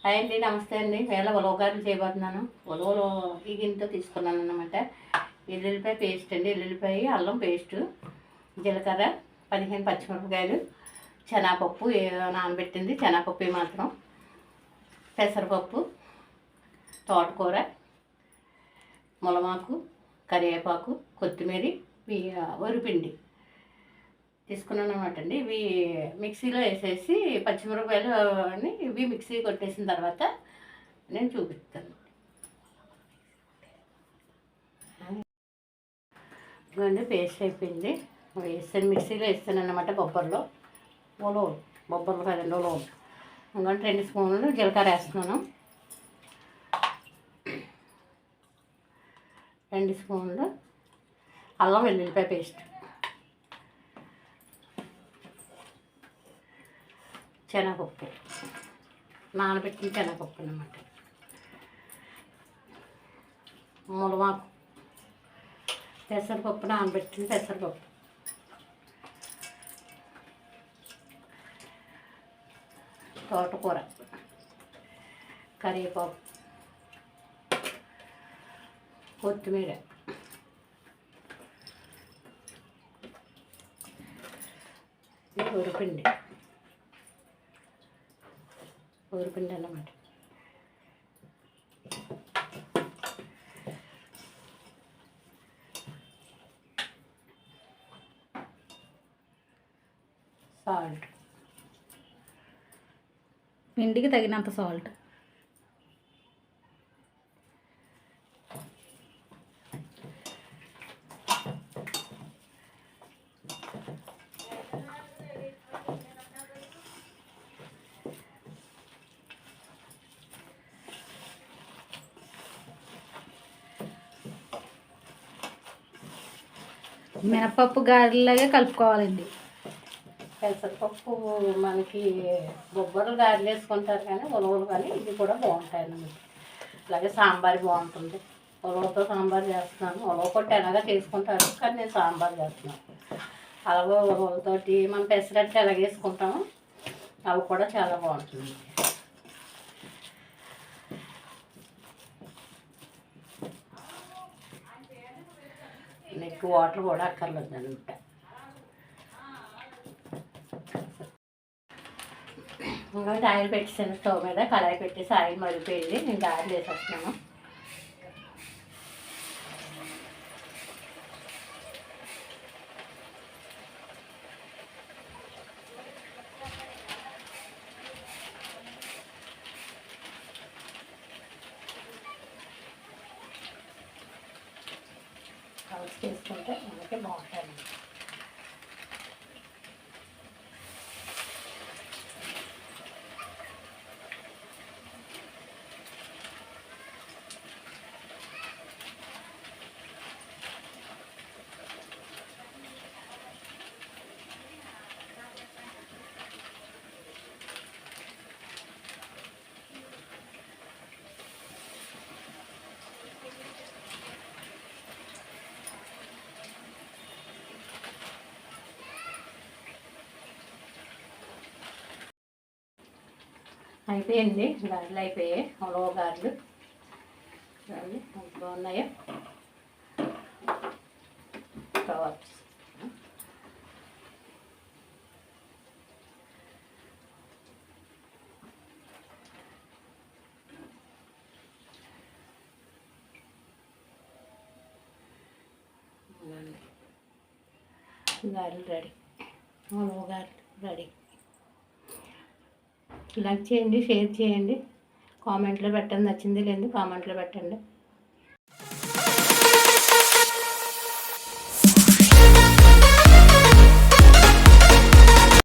Hi అండి, నమస్తే అండి. వేళ ఉలవగారులు చేయబోతున్నాను. ఉలవలు ఈ గిన్నెతో తీసుకున్నాను అన్నమాట. ఎల్లుల్లిపాయ పేస్ట్ అండి, ఎల్లుల్లిపాయ అల్లం పేస్టు, జీలకర్ర, 15 పచ్చిమిరపకాయలు, శనగపప్పు నానబెట్టింది, శనగపప్పు మాత్రం, పెసరపప్పు, తోటకూర, ములమాకు, కరివేపాకు, కొత్తిమీర, వరిపిండి తీసుకున్నాను అనమాట అండి. ఇవి మిక్సీలో వేసేసి పచ్చిమిరపకాయలు అని ఇవి మిక్సీ కొట్టేసిన తర్వాత నేను చూపిస్తాను. ఇదిగోండి పేస్ట్ అయిపోయింది. వేస్తాను, మిక్సీలో వేస్తాను అన్నమాట. బొబ్బర్లు కదండి, ఉలవలు. ఇంకొంటే 2 స్పూన్లు జీలకర్ర వేస్తున్నాను, 2 స్పూన్లు అల్లం వెల్లుల్లిపాయ పేస్ట్, శనగపప్పు, నానబెట్టిన శనగపప్పు అన్నమాట, ములమాకు, పెసరపప్పు, నానబెట్టిన పెసరపప్పు, తోటకూర, కరివేపాకు, కొత్తిమీర, ఊరిపిండి అన్నమాట. సాల్ట్, పిండికి తగినంత సాల్ట్. మినపప్పు గారెలాగే కలుపుకోవాలండి. పెసరపప్పు మనకి బొబ్బర్లు గారెలు వేసుకుంటారు, కానీ ఉలవలు కానీ ఇది కూడా బాగుంటాయి అన్నమాట. అలాగే సాంబార్ బాగుంటుంది. ఉలవతో సాంబార్ చేస్తున్నాను. ఉలవ కొట్టి ఎలాగా చేసుకుంటారు, కానీ నేను సాంబార్ చేస్తున్నాను. అలాగే ఉలవలతోటి మనం పెసరట్టు ఎలాగ వేసుకుంటాము, అవి కూడా చాలా బాగుంటుంది. ఎక్కువ వాటర్ కూడా అక్కర్లేదు అనమాట. ఇంకా ఆయిల్ పెట్టేసాను స్టవ్ మీద. కళాయి పెట్టేసి ఆయిల్ మరిగిపోయింది. నేను గారెలు వేసేస్తున్నాను. కలర్స్ చేసుకుంటే మనకి బాగుంటాయి. అయిపోయింది, గారెలు అయిపోయాయి. ఉలవ గారెలు బాగున్నాయో కవర్ గారెలు రెడీ. ఉలవ గారెలు రెడీ. లైక్ చేయండి, షేర్ చేయండి, కామెంట్లో పెట్టండి. నచ్చింది లేదు కామెంట్లో పెట్టండి.